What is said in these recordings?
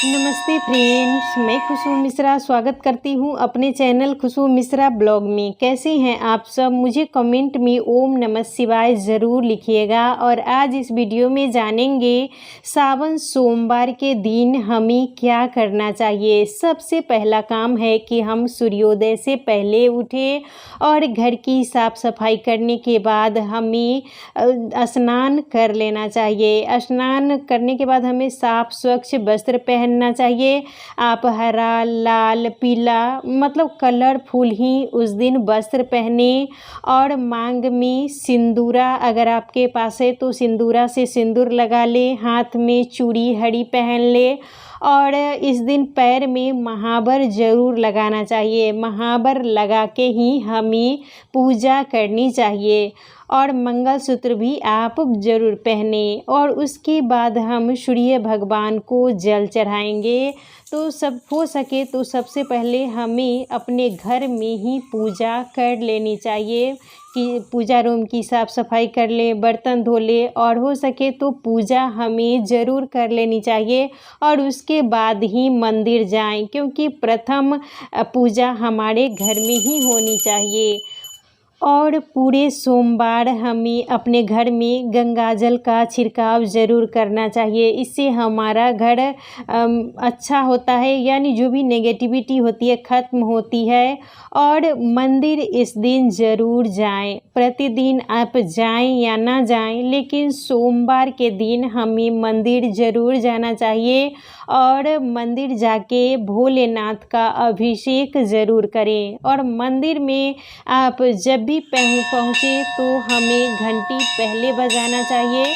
नमस्ते फ्रेंड्स, मैं खुशबू मिश्रा स्वागत करती हूँ अपने चैनल खुशबू मिश्रा ब्लॉग में। कैसे हैं आप सब? मुझे कमेंट में ओम नमः शिवाय ज़रूर लिखिएगा। और आज इस वीडियो में जानेंगे सावन सोमवार के दिन हमें क्या करना चाहिए। सबसे पहला काम है कि हम सूर्योदय से पहले उठें और घर की साफ़ सफाई करने के बाद हमें स्नान कर लेना चाहिए। स्नान करने के बाद हमें साफ़ स्वच्छ वस्त्र पहनना चाहिए। आप हरा, लाल, पीला मतलब कलरफुल ही उस दिन वस्त्र पहने और मांग में सिंदूरा अगर आपके पास है तो सिंदूरा से सिंदूर लगा ले, हाथ में चूड़ी हड़ी पहन ले और इस दिन पैर में महावर ज़रूर लगाना चाहिए। महावर लगा के ही हमें पूजा करनी चाहिए और मंगलसूत्र भी आप ज़रूर पहने। और उसके बाद हम सूर्य भगवान को जल चढ़ाएंगे। तो सब हो सके तो सबसे पहले हमें अपने घर में ही पूजा कर लेनी चाहिए कि पूजा रूम की साफ़ सफाई कर ले, बर्तन धो ले और हो सके तो पूजा हमें ज़रूर कर लेनी चाहिए और उसके बाद ही मंदिर जाएं, क्योंकि प्रथम पूजा हमारे घर में ही होनी चाहिए। और पूरे सोमवार हमें अपने घर में गंगा जल का छिड़काव ज़रूर करना चाहिए। इससे हमारा घर अच्छा होता है, यानी जो भी नेगेटिविटी होती है ख़त्म होती है। और मंदिर इस दिन ज़रूर जाएं। प्रतिदिन आप जाएं या ना जाएं, लेकिन सोमवार के दिन हमें मंदिर ज़रूर जाना चाहिए और मंदिर जाके भोलेनाथ का अभिषेक ज़रूर करें। और मंदिर में आप जब भी पहुँचे तो हमें घंटी पहले बजाना चाहिए।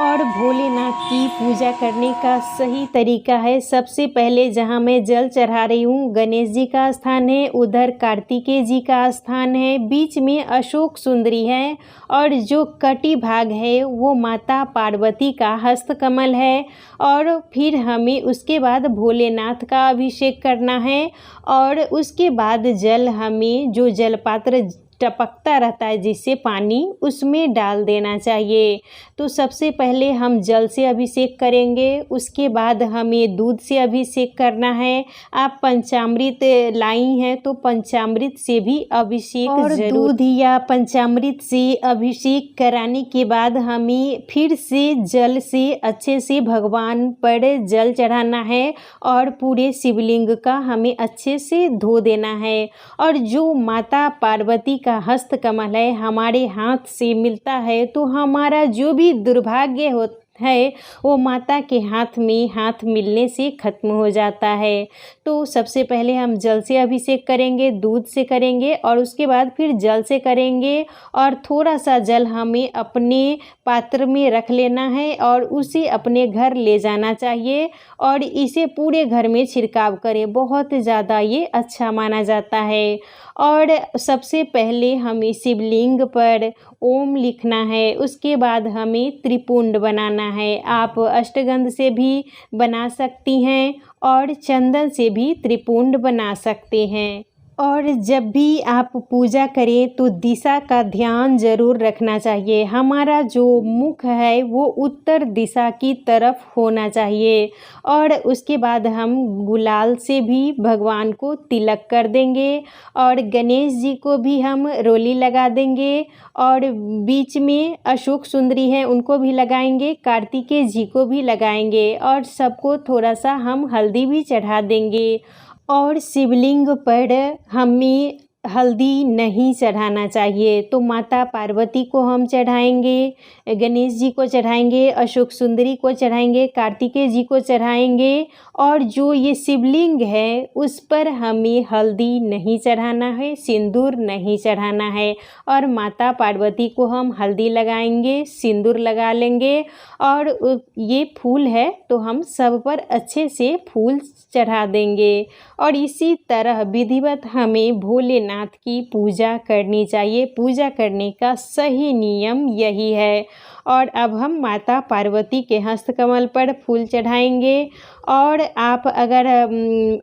और भोलेनाथ की पूजा करने का सही तरीका है, सबसे पहले जहाँ मैं जल चढ़ा रही हूँ गणेश जी का स्थान है, उधर कार्तिकेय जी का स्थान है, बीच में अशोक सुंदरी है और जो कटी भाग है वो माता पार्वती का हस्तकमल है। और फिर हमें उसके बाद भोलेनाथ का अभिषेक करना है और उसके बाद जल हमें जो जलपात्र टपकता रहता है जिससे पानी, उसमें डाल देना चाहिए। तो सबसे पहले हम जल से अभिषेक करेंगे, उसके बाद हमें दूध से अभिषेक करना है। आप पंचामृत लाई हैं तो पंचामृत से भी अभिषेक और दूध या पंचामृत से अभिषेक कराने के बाद हमें फिर से जल से अच्छे से भगवान पर जल चढ़ाना है और पूरे शिवलिंग का हमें अच्छे से धो देना है। और जो माता पार्वती का हस्तकमल है हमारे हाथ से मिलता है तो हमारा जो भी दुर्भाग्य है वो माता के हाथ में हाथ मिलने से ख़त्म हो जाता है। तो सबसे पहले हम जल से अभिषेक करेंगे, दूध से करेंगे और उसके बाद फिर जल से करेंगे। और थोड़ा सा जल हमें अपने पात्र में रख लेना है और उसे अपने घर ले जाना चाहिए और इसे पूरे घर में छिड़काव करें, बहुत ज़्यादा ये अच्छा माना जाता है। और सबसे पहले हमें शिवलिंग पर ओम लिखना है, उसके बाद हमें त्रिपुंड बनाना है। आप अष्टगंध से भी बना सकती हैं और चंदन से भी त्रिपुंड बना सकते हैं। और जब भी आप पूजा करें तो दिशा का ध्यान ज़रूर रखना चाहिए। हमारा जो मुख है वो उत्तर दिशा की तरफ होना चाहिए। और उसके बाद हम गुलाल से भी भगवान को तिलक कर देंगे और गणेश जी को भी हम रोली लगा देंगे और बीच में अशोक सुंदरी है उनको भी लगाएंगे, कार्तिकेय जी को भी लगाएंगे और सबको थोड़ा सा हम हल्दी भी चढ़ा देंगे। और शिवलिंग पर हमें हल्दी नहीं चढ़ाना चाहिए, तो माता पार्वती को हम चढ़ाएंगे, गणेश जी को चढ़ाएंगे, अशोक सुंदरी को चढ़ाएंगे, कार्तिकेय जी को चढ़ाएंगे। और जो ये शिवलिंग है उस पर हमें हल्दी नहीं चढ़ाना है, सिंदूर नहीं चढ़ाना है। और माता पार्वती को हम हल्दी लगाएंगे, सिंदूर लगा लेंगे और ये फूल है तो हम सब पर अच्छे से फूल चढ़ा देंगे। और इसी तरह विधिवत हमें भोलेनाथ की पूजा करनी चाहिए। पूजा करने का सही नियम यही है। और अब हम माता पार्वती के हस्तकमल पर फूल चढ़ाएंगे। और आप अगर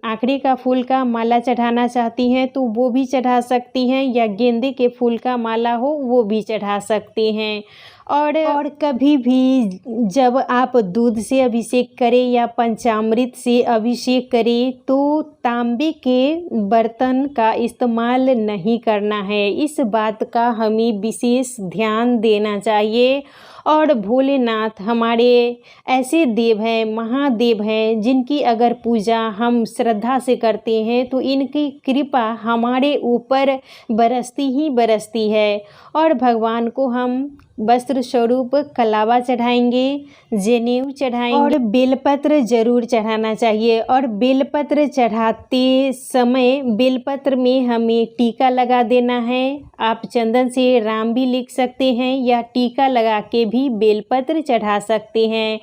आखरी का फूल का माला चढ़ाना चाहती हैं तो वो भी चढ़ा सकती हैं, या गेंदे के फूल का माला हो वो भी चढ़ा सकती हैं। और कभी भी जब आप दूध से अभिषेक करें या पंचामृत से अभिषेक करें तो तांबे के बर्तन का इस्तेमाल नहीं करना है। इस बात का हमें विशेष ध्यान देना चाहिए। और भोलेनाथ हमारे ऐसे देव हैं, महादेव हैं, जिनकी अगर पूजा हम श्रद्धा से करते हैं तो इनकी कृपा हमारे ऊपर बरसती ही बरसती है। और भगवान को हम वस्त्र स्वरूप कलावा चढ़ाएंगे, जनेऊ चढ़ाएंगे और बेलपत्र जरूर चढ़ाना चाहिए। और बेलपत्र चढ़ाते समय बेलपत्र में हमें टीका लगा देना है। आप चंदन से राम भी लिख सकते हैं या टीका लगा के भी बेलपत्र चढ़ा सकते हैं।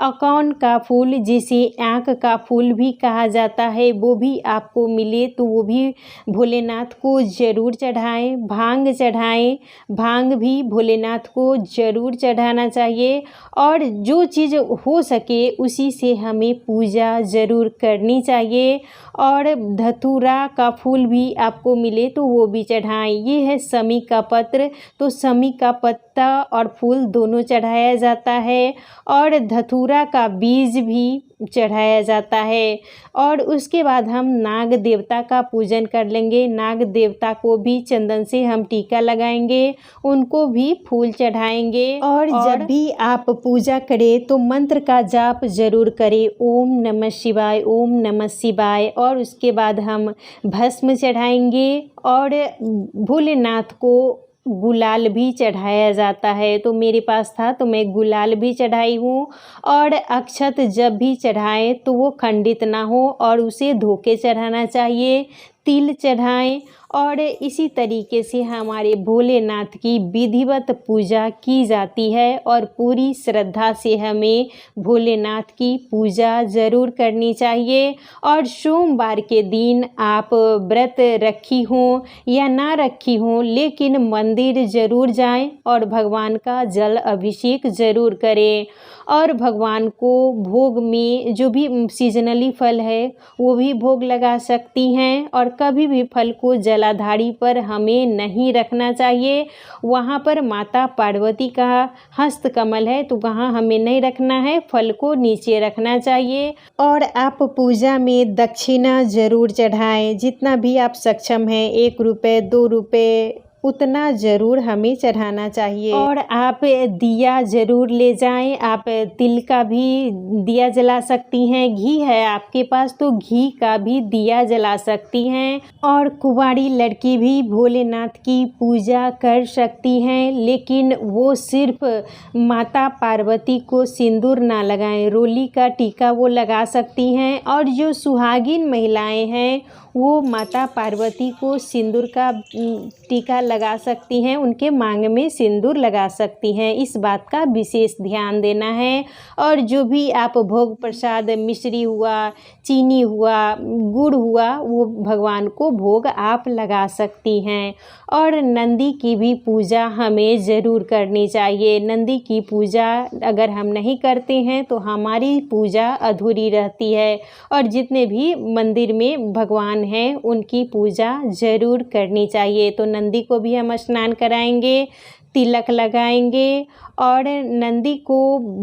अकौन का फूल, जिसे आँख का फूल भी कहा जाता है, वो भी आपको मिले तो वो भी भोलेनाथ को ज़रूर चढ़ाएं। भांग चढ़ाएं, भांग भी भोलेनाथ को ज़रूर चढ़ाना चाहिए। और जो चीज़ हो सके उसी से हमें पूजा ज़रूर करनी चाहिए। और धतूरा का फूल भी आपको मिले तो वो भी चढ़ाएं। ये है समी का पत्र, तो समी का पत्ता और फूल दोनों चढ़ाया जाता है। और धतूरा का बीज भी चढ़ाया जाता है। और उसके बाद हम नाग देवता का पूजन कर लेंगे। नाग देवता को भी चंदन से हम टीका लगाएंगे, उनको भी फूल चढ़ाएंगे। और जब भी आप पूजा करें तो मंत्र का जाप जरूर करें, ओम नमः शिवाय, ओम नमः शिवाय। और उसके बाद हम भस्म चढ़ाएंगे। और भोलेनाथ को गुलाल भी चढ़ाया जाता है, तो मेरे पास था तो मैं गुलाल भी चढ़ाई हूँ। और अक्षत जब भी चढ़ाएं तो वो खंडित ना हो और उसे धो के चढ़ाना चाहिए। तिल चढ़ाएं। और इसी तरीके से हमारे भोलेनाथ की विधिवत पूजा की जाती है। और पूरी श्रद्धा से हमें भोलेनाथ की पूजा ज़रूर करनी चाहिए। और सोमवार के दिन आप व्रत रखी हों या ना रखी हों, लेकिन मंदिर ज़रूर जाएं और भगवान का जल अभिषेक ज़रूर करें। और भगवान को भोग में जो भी सीजनली फल है वो भी भोग लगा सकती हैं। और कभी भी फल को जलाधारी पर हमें नहीं रखना चाहिए। वहाँ पर माता पार्वती का हस्त कमल है तो वहाँ हमें नहीं रखना है, फल को नीचे रखना चाहिए। और आप पूजा में दक्षिणा ज़रूर चढ़ाएं, जितना भी आप सक्षम हैं, 1 रुपये 2 रुपये उतना ज़रूर हमें चढ़ाना चाहिए। और आप दिया ज़रूर ले जाएं। आप तिल का भी दिया जला सकती हैं, घी है आपके पास तो घी का भी दिया जला सकती हैं। और कुंवारी लड़की भी भोलेनाथ की पूजा कर सकती हैं, लेकिन वो सिर्फ माता पार्वती को सिंदूर ना लगाएं, रोली का टीका वो लगा सकती हैं। और जो सुहागिन महिलाएं हैं वो माता पार्वती को सिंदूर का टीका लगा सकती हैं, उनके मांग में सिंदूर लगा सकती हैं। इस बात का विशेष ध्यान देना है। और जो भी आप भोग प्रसाद, मिश्री हुआ, चीनी हुआ, गुड़ हुआ, वो भगवान को भोग आप लगा सकती हैं। और नंदी की भी पूजा हमें ज़रूर करनी चाहिए। नंदी की पूजा अगर हम नहीं करते हैं तो हमारी पूजा अधूरी रहती है। और जितने भी मंदिर में भगवान हैं उनकी पूजा ज़रूर करनी चाहिए। तो नंदी को भी हम स्नान कराएंगे, तिलक लगाएंगे। और नंदी को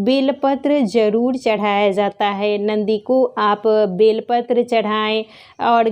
बेलपत्र ज़रूर चढ़ाया जाता है। नंदी को आप बेलपत्र चढ़ाएं और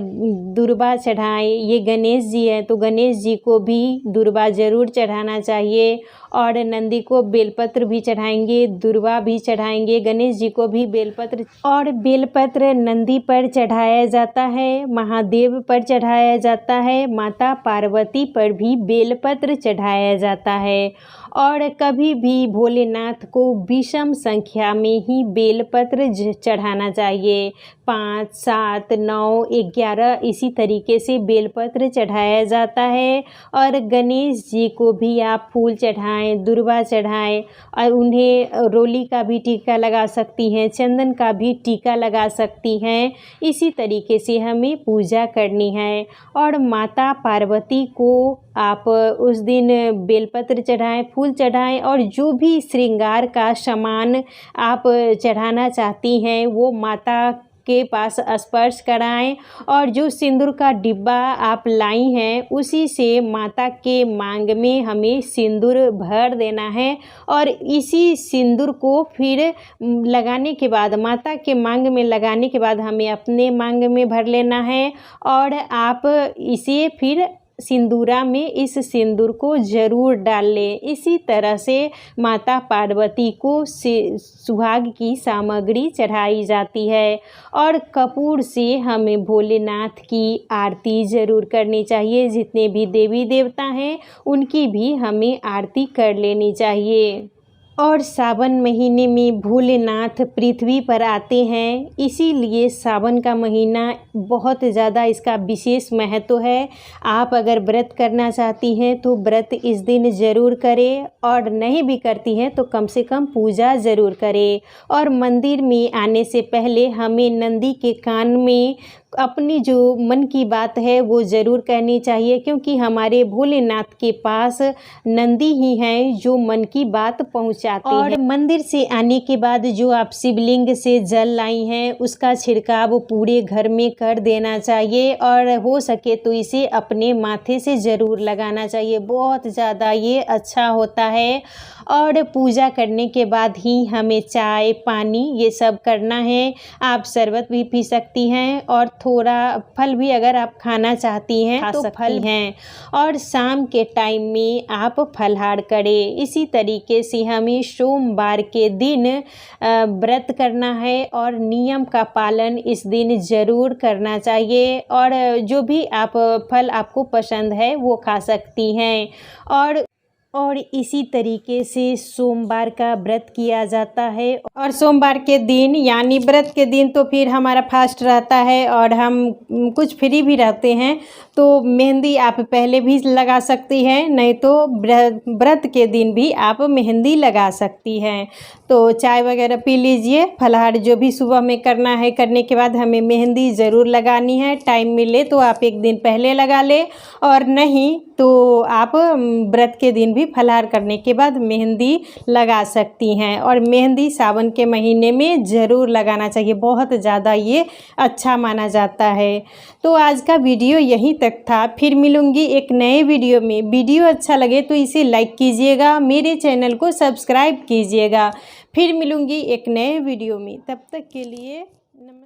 दुर्वा चढ़ाएं। ये गणेश जी हैं तो गणेश जी को भी दुर्वा ज़रूर चढ़ाना चाहिए। और नंदी को बेलपत्र भी चढ़ाएंगे, दुर्वा भी चढ़ाएंगे, गणेश जी को भी बेलपत्र। और बेलपत्र नंदी पर चढ़ाया जाता है, महादेव पर चढ़ाया जाता है, माता पार्वती पर भी बेलपत्र चढ़ाया जाता है। और कभी भी भोलेनाथ को विषम संख्या में ही बेलपत्र चढ़ाना चाहिए। 5, 7, 9, 11 इसी तरीके से बेलपत्र चढ़ाया जाता है। और गणेश जी को भी आप फूल चढ़ाएं, दुर्वा चढ़ाएं। और उन्हें रोली का भी टीका लगा सकती हैं, चंदन का भी टीका लगा सकती हैं। इसी तरीके से हमें पूजा करनी है। और माता पार्वती को आप उस दिन बेलपत्र चढ़ाएं, फूल चढ़ाएं। और जो भी श्रृंगार का सामान आप चढ़ाना चाहती हैं वो माता के पास स्पर्श कराएं और जो सिंदूर का डिब्बा आप लाई हैं उसी से माता के मांग में हमें सिंदूर भर देना है। और इसी सिंदूर को फिर लगाने के बाद, माता के मांग में लगाने के बाद हमें अपने मांग में भर लेना है। और आप इसे फिर सिंदूरा में इस सिंदूर को ज़रूर डाल लें। इसी तरह से माता पार्वती को सुहाग की सामग्री चढ़ाई जाती है। और कपूर से हमें भोलेनाथ की आरती ज़रूर करनी चाहिए। जितने भी देवी देवता हैं उनकी भी हमें आरती कर लेनी चाहिए। और सावन महीने में भोलेनाथ पृथ्वी पर आते हैं, इसीलिए सावन का महीना बहुत ज़्यादा इसका विशेष महत्व है। आप अगर व्रत करना चाहती हैं तो व्रत इस दिन ज़रूर करें, और नहीं भी करती हैं तो कम से कम पूजा ज़रूर करें। और मंदिर में आने से पहले हमें नंदी के कान में अपनी जो मन की बात है वो ज़रूर कहनी चाहिए, क्योंकि हमारे भोलेनाथ के पास नंदी ही हैं जो मन की बात पहुंचाते हैं। और मंदिर से आने के बाद जो आप शिवलिंग से जल लाई हैं उसका छिड़काव पूरे घर में कर देना चाहिए, और हो सके तो इसे अपने माथे से ज़रूर लगाना चाहिए। बहुत ज़्यादा ये अच्छा होता है। और पूजा करने के बाद ही हमें चाय पानी ये सब करना है। आप शरबत भी पी सकती हैं, और थोड़ा फल भी अगर आप खाना चाहती हैं तो फल हैं। और शाम के टाइम में आप फलाहार करें। इसी तरीके से हमें सोमवार के दिन व्रत करना है, और नियम का पालन इस दिन ज़रूर करना चाहिए। और जो भी आप फल आपको पसंद है वो खा सकती हैं। और इसी तरीके से सोमवार का व्रत किया जाता है। और सोमवार के दिन यानी व्रत के दिन तो फिर हमारा फास्ट रहता है और हम कुछ फ्री भी रहते हैं, तो मेहंदी आप पहले भी लगा सकती हैं, नहीं तो व्रत के दिन भी आप मेहंदी लगा सकती हैं। तो चाय वगैरह पी लीजिए, फलाहार जो भी सुबह में करना है करने के बाद हमें मेहंदी ज़रूर लगानी है। टाइम मिले तो आप एक दिन पहले लगा ले, और नहीं तो आप व्रत के दिन भी फलाहार करने के बाद मेहंदी लगा सकती हैं। और मेहंदी सावन के महीने में ज़रूर लगाना चाहिए, बहुत ज़्यादा ये अच्छा माना जाता है। तो आज का वीडियो यहीं तक था, फिर मिलूँगी एक नए वीडियो में। वीडियो अच्छा लगे तो इसे लाइक कीजिएगा, मेरे चैनल को सब्सक्राइब कीजिएगा। फिर मिलूँगी एक नए वीडियो में, तब तक के लिए नमस्कार।